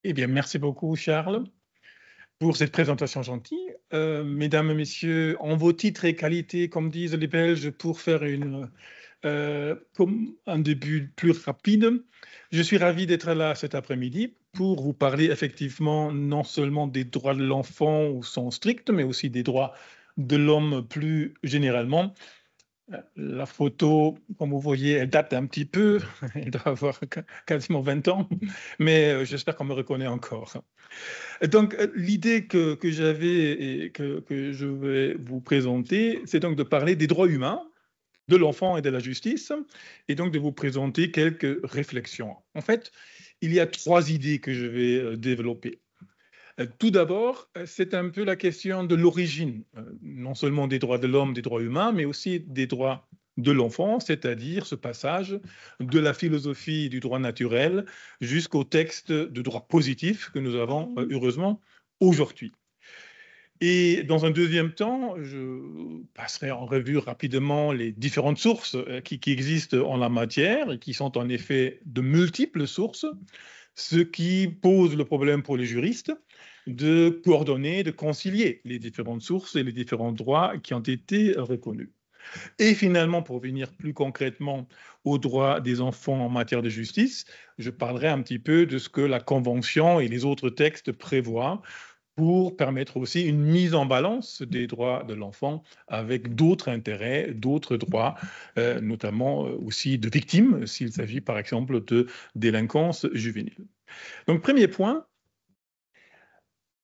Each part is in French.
Eh bien, merci beaucoup, Charles, pour cette présentation gentille. Mesdames et messieurs, en vos titres et qualités, comme disent les Belges, pour faire comme un début plus rapide, je suis ravi d'être là cet après-midi pour vous parler effectivement non seulement des droits de l'enfant au sens strict, mais aussi des droits de l'homme plus généralement. La photo, comme vous voyez, elle date un petit peu, elle doit avoir quasiment 20 ans, mais j'espère qu'on me reconnaît encore. Donc, l'idée que j'avais et que je vais vous présenter, c'est donc de parler des droits humains, de l'enfant et de la justice, et donc de vous présenter quelques réflexions. En fait, il y a trois idées que je vais développer. Tout d'abord, c'est un peu la question de l'origine, non seulement des droits de l'homme, des droits humains, mais aussi des droits de l'enfant, c'est-à-dire ce passage de la philosophie du droit naturel jusqu'au texte de droit positif que nous avons heureusement aujourd'hui. Et dans un deuxième temps, je passerai en revue rapidement les différentes sources qui existent en la matière et qui sont en effet de multiples sources, ce qui pose le problème pour les juristes de coordonner, de concilier les différentes sources et les différents droits qui ont été reconnus. Et finalement, pour venir plus concrètement aux droits des enfants en matière de justice, je parlerai un petit peu de ce que la Convention et les autres textes prévoient pour permettre aussi une mise en balance des droits de l'enfant avec d'autres intérêts, d'autres droits, notamment aussi de victimes, s'il s'agit par exemple de délinquance juvénile. Donc, premier point,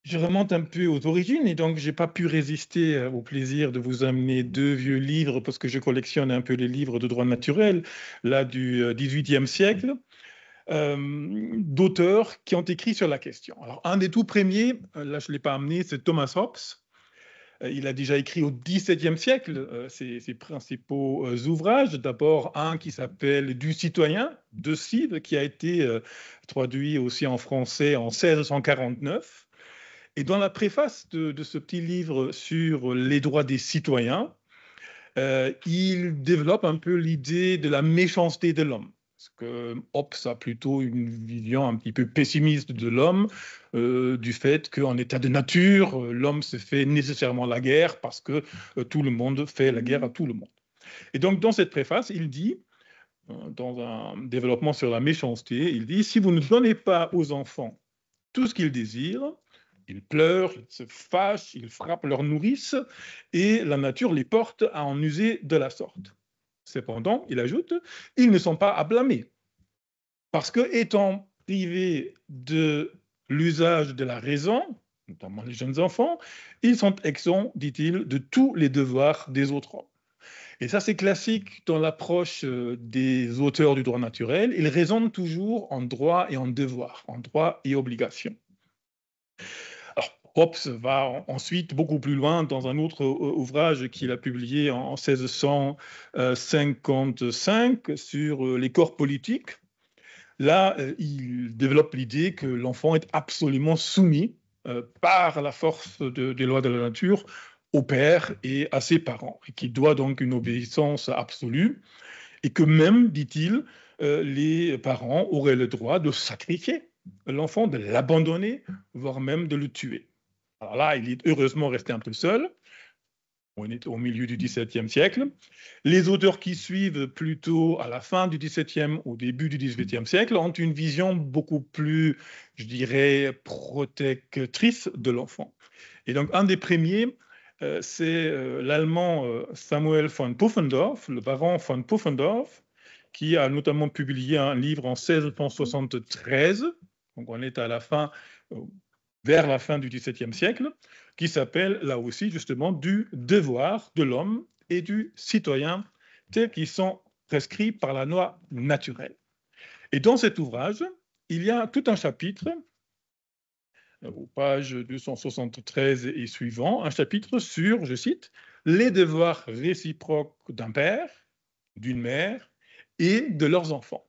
je remonte un peu aux origines et donc j'ai pas pu résister au plaisir de vous amener deux vieux livres parce que je collectionne un peu les livres de droit naturel, là du XVIIIe siècle, d'auteurs qui ont écrit sur la question. Alors un des tout premiers, là je l'ai pas amené, c'est Thomas Hobbes. Il a déjà écrit au XVIIe siècle ses principaux ouvrages. D'abord un qui s'appelle Du citoyen de Cide, qui a été traduit aussi en français en 1649. Et dans la préface de ce petit livre sur les droits des citoyens, il développe un peu l'idée de la méchanceté de l'homme. Parce que Hobbes a plutôt une vision un petit peu pessimiste de l'homme, du fait qu'en état de nature, l'homme se fait nécessairement la guerre parce que tout le monde fait la guerre à tout le monde. Et donc, dans cette préface, il dit, dans un développement sur la méchanceté, il dit, si vous ne donnez pas aux enfants tout ce qu'ils désirent, ils pleurent, ils se fâchent, ils frappent leur nourrice, et la nature les porte à en user de la sorte. Cependant, il ajoute, ils ne sont pas à blâmer, parce que étant privés de l'usage de la raison, notamment les jeunes enfants, ils sont exempts, dit-il, de tous les devoirs des autres hommes. Et ça, c'est classique dans l'approche des auteurs du droit naturel. Ils raisonnent toujours en droit et en devoir, en droit et obligation. Alors, Hobbes va ensuite beaucoup plus loin dans un autre ouvrage qu'il a publié en 1655 sur les corps politiques. Là, il développe l'idée que l'enfant est absolument soumis par la force des lois de la nature au père et à ses parents, et qu'il doit donc une obéissance absolue, et que même, dit-il, les parents auraient le droit de sacrifier l'enfant, de l'abandonner, voire même de le tuer. Alors là, il est heureusement resté un peu seul. On est au milieu du XVIIe siècle. Les auteurs qui suivent plutôt à la fin du XVIIe, au début du XVIIIe siècle, ont une vision beaucoup plus, je dirais, protectrice de l'enfant. Et donc, un des premiers, c'est l'Allemand Samuel von Pufendorf, le baron von Pufendorf, qui a notamment publié un livre en 1673, donc on est à la fin, vers la fin du XVIIe siècle, qui s'appelle là aussi justement du devoir de l'homme et du citoyen tels qu'ils sont prescrits par la loi naturelle. Et dans cet ouvrage, il y a tout un chapitre, aux pages 273 et suivants, un chapitre sur, je cite, les devoirs réciproques d'un père, d'une mère et de leurs enfants.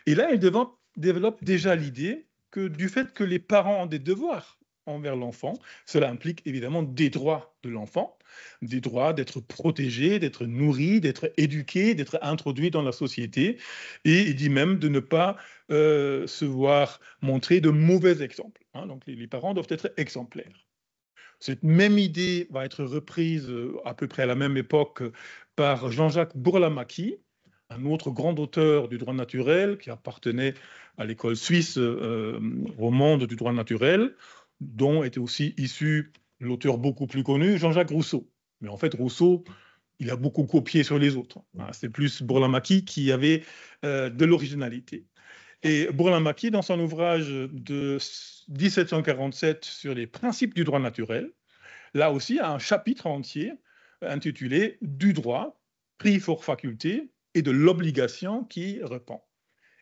Et là, il développe déjà l'idée que du fait que les parents ont des devoirs envers l'enfant. Cela implique évidemment des droits de l'enfant, des droits d'être protégé, d'être nourri, d'être éduqué, d'être introduit dans la société. Et il dit même de ne pas se voir montrer de mauvais exemples. Hein. Donc les parents doivent être exemplaires. Cette même idée va être reprise à peu près à la même époque par Jean-Jacques Burlamaqui, un autre grand auteur du droit naturel qui appartenait à l'école suisse romande du droit naturel, dont était aussi issu l'auteur beaucoup plus connu, Jean-Jacques Rousseau. Mais en fait, Rousseau, il a beaucoup copié sur les autres. C'est plus Burlamaqui qui avait de l'originalité. Et Burlamaqui, dans son ouvrage de 1747 sur les principes du droit naturel, là aussi a un chapitre entier intitulé « Du droit, pris pour faculté et de l'obligation qui répand ».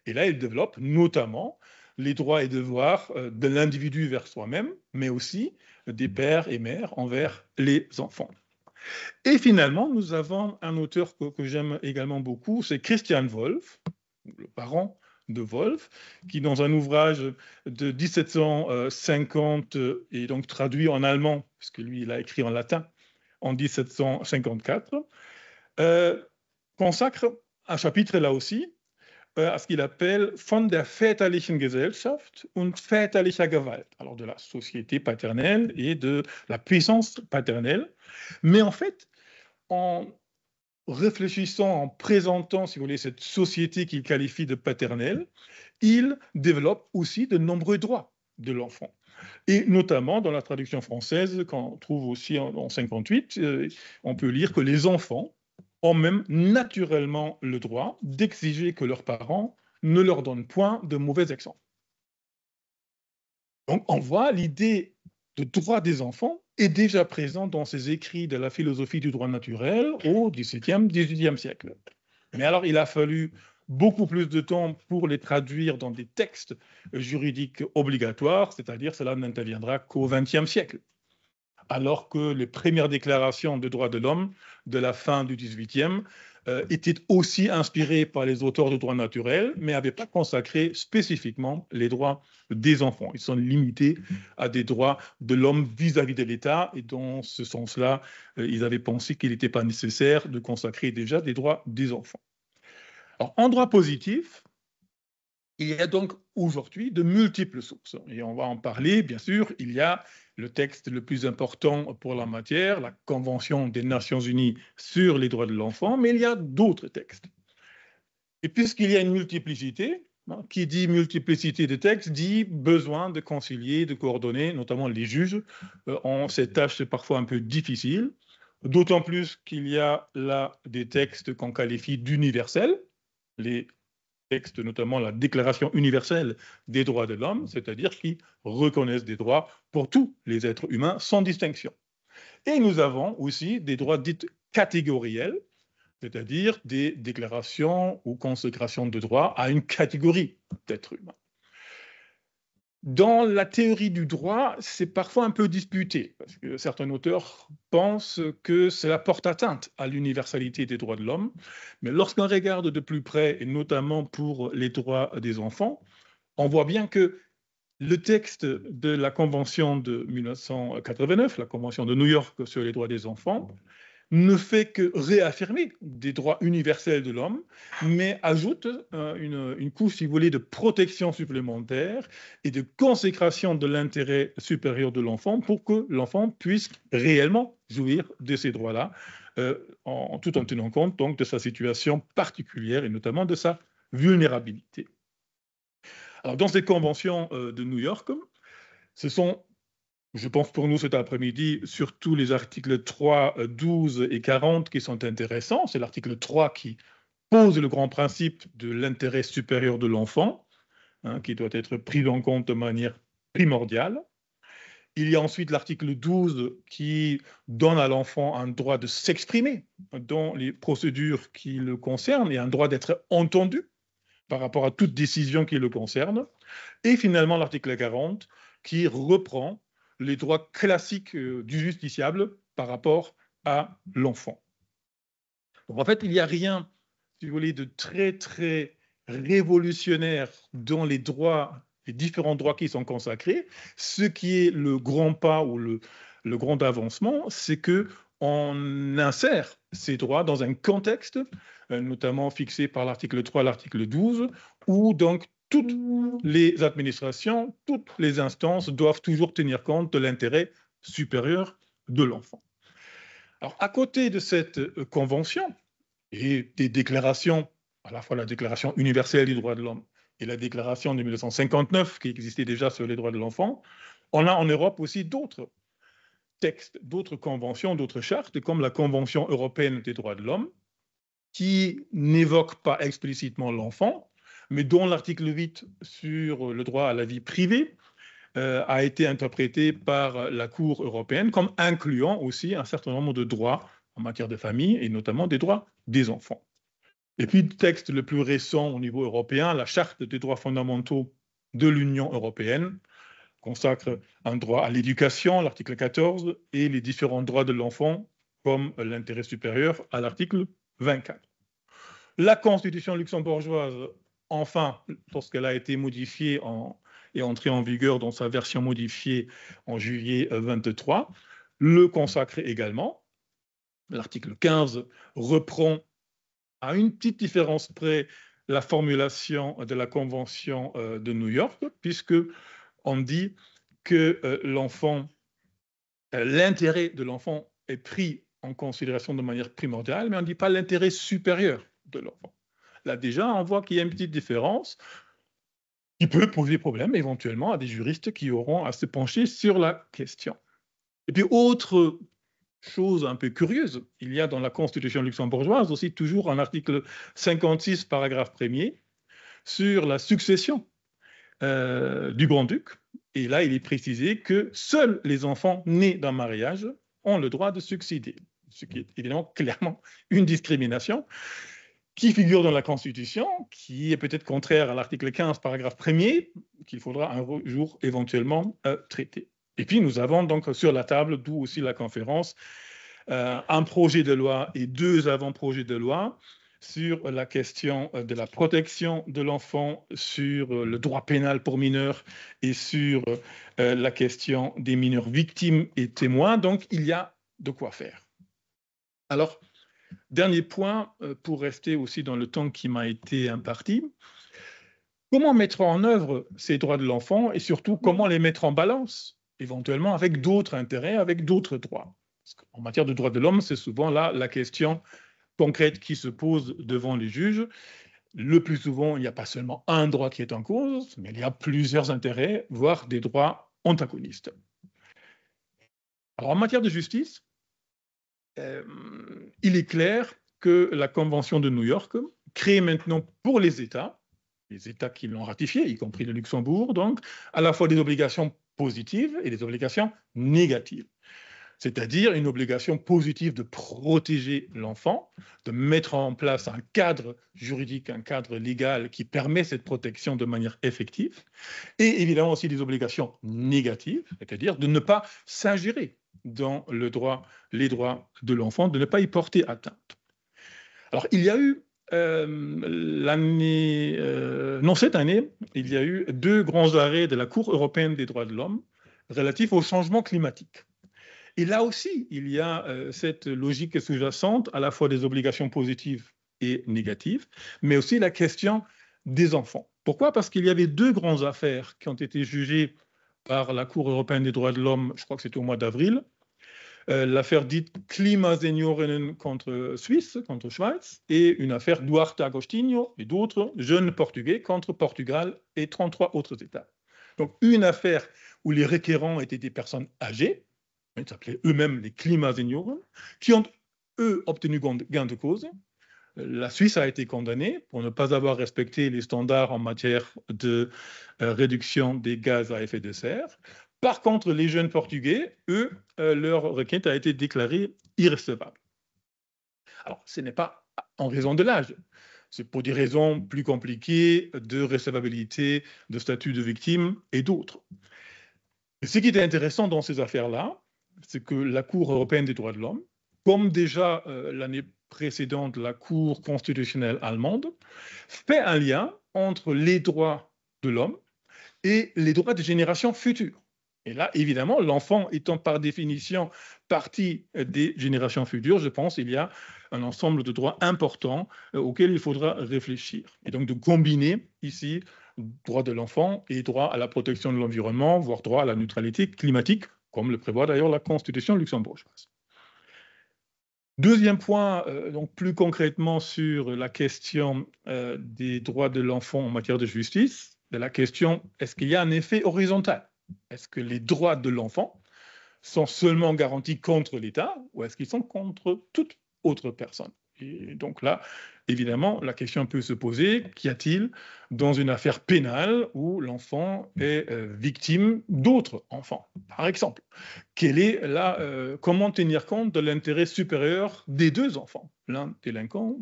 Et là, il développe notamment les droits et devoirs de l'individu vers soi-même, mais aussi des pères et mères envers les enfants. Et finalement, nous avons un auteur que j'aime également beaucoup, c'est Christian Wolff, le parent de Wolff, qui dans un ouvrage de 1750 et donc traduit en allemand, puisque lui il a écrit en latin en 1754, consacre un chapitre là aussi à ce qu'il appelle Von der väterlichen Gesellschaft und väterlicher Gewalt, alors de la société paternelle et de la puissance paternelle, mais en fait en réfléchissant, en présentant, si vous voulez, cette société qu'il qualifie de paternelle, il développe aussi de nombreux droits de l'enfant. Et notamment, dans la traduction française, qu'on trouve aussi en 58, on peut lire que les enfants ont même naturellement le droit d'exiger que leurs parents ne leur donnent point de mauvais exemples. Donc, on voit l'idée de droit des enfants est déjà présente dans ses écrits de la philosophie du droit naturel au XVIIe, XVIIIe siècle. Mais alors, il a fallu beaucoup plus de temps pour les traduire dans des textes juridiques obligatoires, c'est-à-dire cela n'interviendra qu'au XXe siècle. Alors que les premières déclarations de droits de l'homme de la fin du XVIIIe étaient aussi inspirées par les auteurs du droit naturel, mais n'avaient pas consacré spécifiquement les droits des enfants. Ils sont limités à des droits de l'homme vis-à-vis de l'État, et dans ce sens-là, ils avaient pensé qu'il n'était pas nécessaire de consacrer déjà des droits des enfants. Alors, en droit positif, il y a donc aujourd'hui de multiples sources, et on va en parler, bien sûr. Il y a le texte le plus important pour la matière, la Convention des Nations Unies sur les droits de l'enfant, mais il y a d'autres textes. Et puisqu'il y a une multiplicité, qui dit multiplicité de textes, dit besoin de concilier, de coordonner, notamment les juges ont cette tâche parfois un peu difficile, d'autant plus qu'il y a là des textes qu'on qualifie d'universels, les textes, notamment la Déclaration universelle des droits de l'homme, c'est-à-dire qui reconnaissent des droits pour tous les êtres humains sans distinction. Et nous avons aussi des droits dits catégoriels, c'est-à-dire des déclarations ou consécrations de droits à une catégorie d'êtres humains. Dans la théorie du droit, c'est parfois un peu disputé, parce que certains auteurs pensent que cela porte atteinte à l'universalité des droits de l'homme, mais lorsqu'on regarde de plus près, et notamment pour les droits des enfants, on voit bien que le texte de la Convention de 1989, la Convention de New York sur les droits des enfants, ne fait que réaffirmer des droits universels de l'homme, mais ajoute une couche, si vous voulez, de protection supplémentaire et de consécration de l'intérêt supérieur de l'enfant pour que l'enfant puisse réellement jouir de ces droits-là, tout en tenant compte donc de sa situation particulière et notamment de sa vulnérabilité. Alors, dans cette convention de New York, ce sont, je pense pour nous cet après-midi, surtout les articles 3, 12 et 40 qui sont intéressants. C'est l'article 3 qui pose le grand principe de l'intérêt supérieur de l'enfant, qui doit être pris en compte de manière primordiale. Il y a ensuite l'article 12 qui donne à l'enfant un droit de s'exprimer dans les procédures qui le concernent et un droit d'être entendu par rapport à toute décision qui le concerne. Et finalement l'article 40 qui reprend les droits classiques du justiciable par rapport à l'enfant. Donc en fait, il n'y a rien, si vous voulez, de très, très révolutionnaire dans les droits les différents droits qui sont consacrés. Ce qui est le grand pas ou le grand avancement, c'est qu'on insère ces droits dans un contexte, notamment fixé par l'article 3, l'article 12, où donc toutes les administrations, toutes les instances doivent toujours tenir compte de l'intérêt supérieur de l'enfant. Alors, à côté de cette convention et des déclarations, à la fois la Déclaration universelle des droits de l'homme et la Déclaration de 1959 qui existait déjà sur les droits de l'enfant, on a en Europe aussi d'autres textes, d'autres conventions, d'autres chartes, comme la Convention européenne des droits de l'homme, qui n'évoque pas explicitement l'enfant, mais dont l'article 8 sur le droit à la vie privée a été interprété par la Cour européenne comme incluant aussi un certain nombre de droits en matière de famille et notamment des droits des enfants. Et puis, le texte le plus récent au niveau européen, la Charte des droits fondamentaux de l'Union européenne, consacre un droit à l'éducation, l'article 14, et les différents droits de l'enfant, comme l'intérêt supérieur à l'article 24. La Constitution luxembourgeoise, enfin, lorsqu'elle a été modifiée et entrée en vigueur dans sa version modifiée en juillet 23, le consacre également. L'article 15 reprend à une petite différence près la formulation de la Convention de New York, puisque on dit que l'intérêt de l'enfant est pris en considération de manière primordiale, mais on ne dit pas l'intérêt supérieur de l'enfant. Là déjà, on voit qu'il y a une petite différence qui peut poser problème éventuellement à des juristes qui auront à se pencher sur la question. Et puis, autre chose un peu curieuse, il y a dans la Constitution luxembourgeoise aussi toujours un article 56, paragraphe 1er, sur la succession du grand-duc. Et là, il est précisé que seuls les enfants nés d'un mariage ont le droit de succéder, ce qui est évidemment clairement une discrimination qui figure dans la Constitution, qui est peut-être contraire à l'article 15, paragraphe 1er, qu'il faudra un jour éventuellement traiter. Et puis, nous avons donc sur la table, d'où aussi la conférence, un projet de loi et 2 avant-projets de loi sur la question de la protection de l'enfant, sur le droit pénal pour mineurs et sur la question des mineurs victimes et témoins. Donc, il y a de quoi faire. Alors, dernier point, pour rester aussi dans le temps qui m'a été imparti, comment mettre en œuvre ces droits de l'enfant et surtout comment les mettre en balance, éventuellement avec d'autres intérêts, avec d'autres droits. En matière de droits de l'homme, c'est souvent là la question concrète qui se pose devant les juges. Le plus souvent, il n'y a pas seulement un droit qui est en cause, mais il y a plusieurs intérêts, voire des droits antagonistes. Alors, en matière de justice, il est clair que la Convention de New York crée maintenant pour les États qui l'ont ratifiée, y compris le Luxembourg, donc, à la fois des obligations positives et des obligations négatives. C'est-à-dire une obligation positive de protéger l'enfant, de mettre en place un cadre juridique, un cadre légal qui permet cette protection de manière effective, et évidemment aussi des obligations négatives, c'est-à-dire de ne pas s'ingérer dans les droits de l'enfant, de ne pas y porter atteinte. Alors, il y a eu cette année, il y a eu 2 grands arrêts de la Cour européenne des droits de l'homme relatifs au changement climatique. Et là aussi, il y a cette logique sous-jacente, à la fois des obligations positives et négatives, mais aussi la question des enfants. Pourquoi? Parce qu'il y avait 2 grandes affaires qui ont été jugées par la Cour européenne des droits de l'homme, je crois que c'était au mois d'avril. L'affaire dite Klimaseniorinnen contre Suisse, contre Schweiz, et une affaire Duarte Agostinho et d'autres jeunes Portugais contre Portugal et 33 autres États. Donc une affaire où les requérants étaient des personnes âgées, ils s'appelaient eux-mêmes les Klimaseniorinnen, qui ont, eux, obtenu gain de cause. La Suisse a été condamnée pour ne pas avoir respecté les standards en matière de réduction des gaz à effet de serre. Par contre, les jeunes Portugais, eux, leur requête a été déclarée irrecevable. Alors, ce n'est pas en raison de l'âge. C'est pour des raisons plus compliquées de recevabilité, de statut de victime et d'autres. Ce qui était intéressant dans ces affaires-là, c'est que la Cour européenne des droits de l'homme, comme déjà l'année précédente la Cour constitutionnelle allemande, fait un lien entre les droits de l'homme et les droits des générations futures. Et là, évidemment, l'enfant étant par définition partie des générations futures, je pense qu'il y a un ensemble de droits importants auxquels il faudra réfléchir. Et donc de combiner ici droit de l'enfant et droit à la protection de l'environnement, voire droit à la neutralité climatique, comme le prévoit d'ailleurs la Constitution luxembourgeoise. Deuxième point, donc plus concrètement sur la question des droits de l'enfant en matière de justice, de la question, est-ce qu'il y a un effet horizontal? Est-ce que les droits de l'enfant sont seulement garantis contre l'État ou est-ce qu'ils sont contre toute autre personne? Et donc là, évidemment, la question peut se poser, qu'y a-t-il dans une affaire pénale où l'enfant est victime d'autres enfants, par exemple? Comment tenir compte de l'intérêt supérieur des deux enfants, l'un délinquant,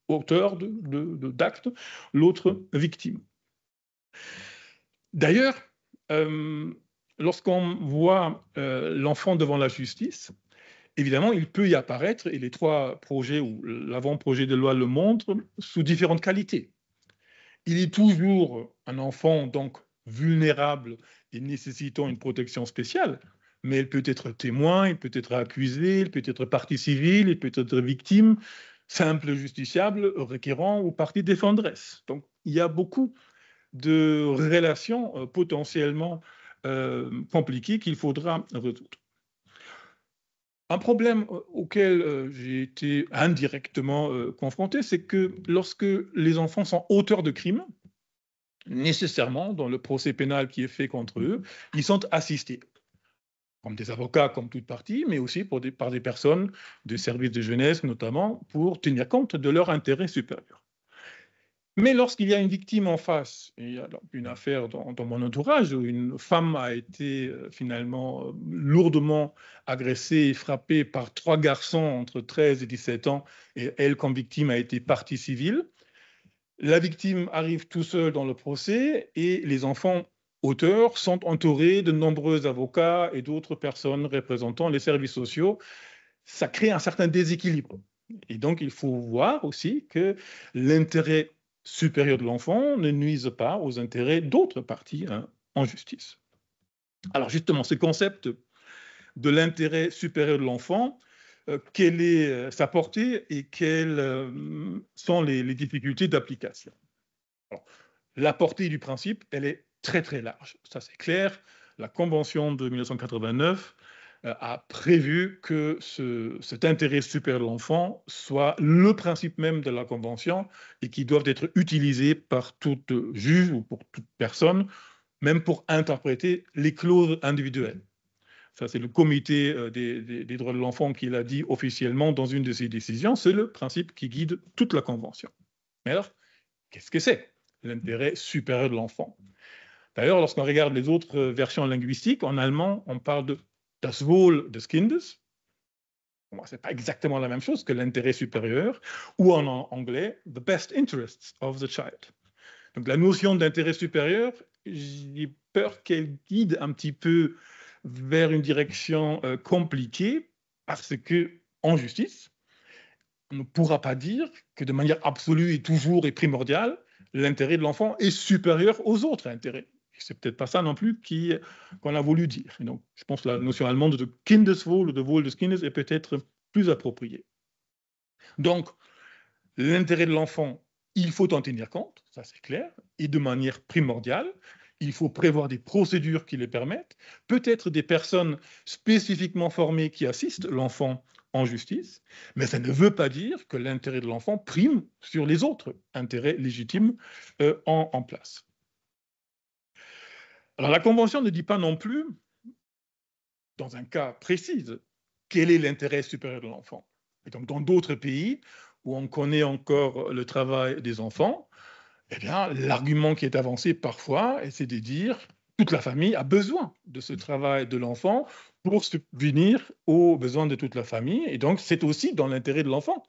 auteur d'actes, l'autre victime? D'ailleurs, lorsqu'on voit l'enfant devant la justice, évidemment, il peut y apparaître, et les trois projets ou l'avant-projet de loi le montrent, sous différentes qualités. Il est toujours un enfant donc vulnérable et nécessitant une protection spéciale, mais il peut être témoin, il peut être accusé, il peut être partie civile, il peut être victime, simple justiciable, requérant ou partie défenderesse. Donc, il y a beaucoup de relations potentiellement compliquées qu'il faudra résoudre. Un problème auquel j'ai été indirectement confronté, c'est que lorsque les enfants sont auteurs de crimes, nécessairement, dans le procès pénal qui est fait contre eux, ils sont assistés, comme des avocats, comme toute partie, mais aussi par des personnes de services de jeunesse, notamment, pour tenir compte de leur intérêt supérieur. Mais lorsqu'il y a une victime en face, et il y a une affaire dans mon entourage où une femme a été finalement lourdement agressée et frappée par 3 garçons entre 13 et 17 ans, et elle, comme victime, a été partie civile, la victime arrive tout seul dans le procès et les enfants auteurs sont entourés de nombreux avocats et d'autres personnes représentant les services sociaux. Ça crée un certain déséquilibre. Et donc, il faut voir aussi que l'intérêt supérieur de l'enfant ne nuise pas aux intérêts d'autres parties en justice. Alors justement, ce concept de l'intérêt supérieur de l'enfant, quelle est sa portée et quelles sont les difficultés d'application? La portée du principe, elle est très très large, ça c'est clair. La Convention de 1989 a prévu que cet intérêt supérieur de l'enfant soit le principe même de la Convention et qui doit être utilisé par tout juge ou pour toute personne, même pour interpréter les clauses individuelles. Ça, c'est le comité des droits de l'enfant qui l'a dit officiellement dans une de ses décisions. C'est le principe qui guide toute la Convention. Mais alors, qu'est-ce que c'est l'intérêt supérieur de l'enfant? D'ailleurs, lorsqu'on regarde les autres versions linguistiques, en allemand, on parle de das Wohl des Kindes. Bon, ce n'est pas exactement la même chose que l'intérêt supérieur, ou en anglais, the best interests of the child. Donc la notion d'intérêt supérieur, j'ai peur qu'elle guide un petit peu vers une direction compliquée, parce que en justice, on ne pourra pas dire que de manière absolue et toujours et primordiale, l'intérêt de l'enfant est supérieur aux autres intérêts. C'est peut-être pas ça non plus qu'on a voulu dire. Et donc, je pense que la notion allemande de Kindeswohl ou de Wohl des Kindes est peut-être plus appropriée. Donc, l'intérêt de l'enfant, il faut en tenir compte, ça c'est clair, et de manière primordiale. Il faut prévoir des procédures qui le permettent, peut-être des personnes spécifiquement formées qui assistent l'enfant en justice, mais ça ne veut pas dire que l'intérêt de l'enfant prime sur les autres intérêts légitimes en place. Alors la Convention ne dit pas non plus, dans un cas précis, quel est l'intérêt supérieur de l'enfant. Et donc dans d'autres pays où on connaît encore le travail des enfants, eh bien, l'argument qui est avancé parfois, c'est de dire toute la famille a besoin de ce travail de l'enfant pour subvenir aux besoins de toute la famille. Et donc, c'est aussi dans l'intérêt de l'enfant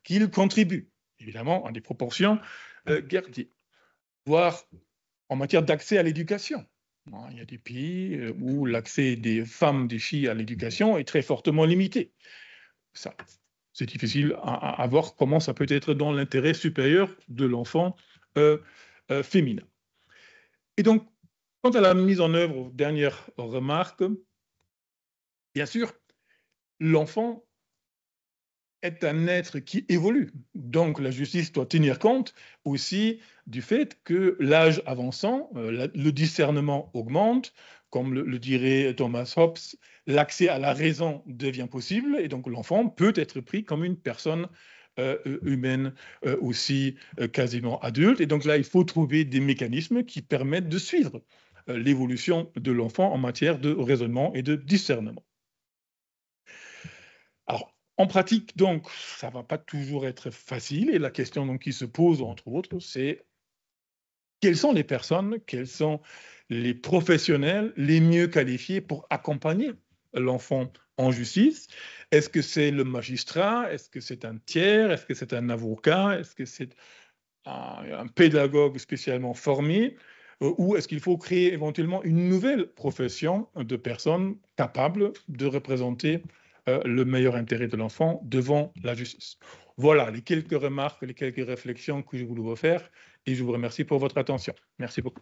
qu'il contribue, évidemment, en des proportions gardées, voire en matière d'accès à l'éducation. Il y a des pays où l'accès des femmes, des filles à l'éducation est très fortement limité. Ça, c'est difficile à voir comment ça peut être dans l'intérêt supérieur de l'enfant féminin. Et donc, Quant à la mise en œuvre, dernière remarque, bien sûr, l'enfant est un être qui évolue. Donc la justice doit tenir compte aussi du fait que l'âge avançant, le discernement augmente, comme le dirait Thomas Hobbes, l'accès à la raison devient possible et donc l'enfant peut être pris comme une personne humaine aussi quasiment adulte. Et donc là, il faut trouver des mécanismes qui permettent de suivre l'évolution de l'enfant en matière de raisonnement et de discernement. Alors, en pratique, donc, ça ne va pas toujours être facile. Et la question donc, qui se pose, entre autres, c'est quelles sont les personnes, quels sont les professionnels les mieux qualifiés pour accompagner l'enfant en justice? Est-ce que c'est le magistrat? Est-ce que c'est un tiers? Est-ce que c'est un avocat? Est-ce que c'est un pédagogue spécialement formé? Ou est-ce qu'il faut créer éventuellement une nouvelle profession de personnes capables de représenter le meilleur intérêt de l'enfant devant la justice? Voilà les quelques remarques, les quelques réflexions que je voulais vous faire et je vous remercie pour votre attention. Merci beaucoup.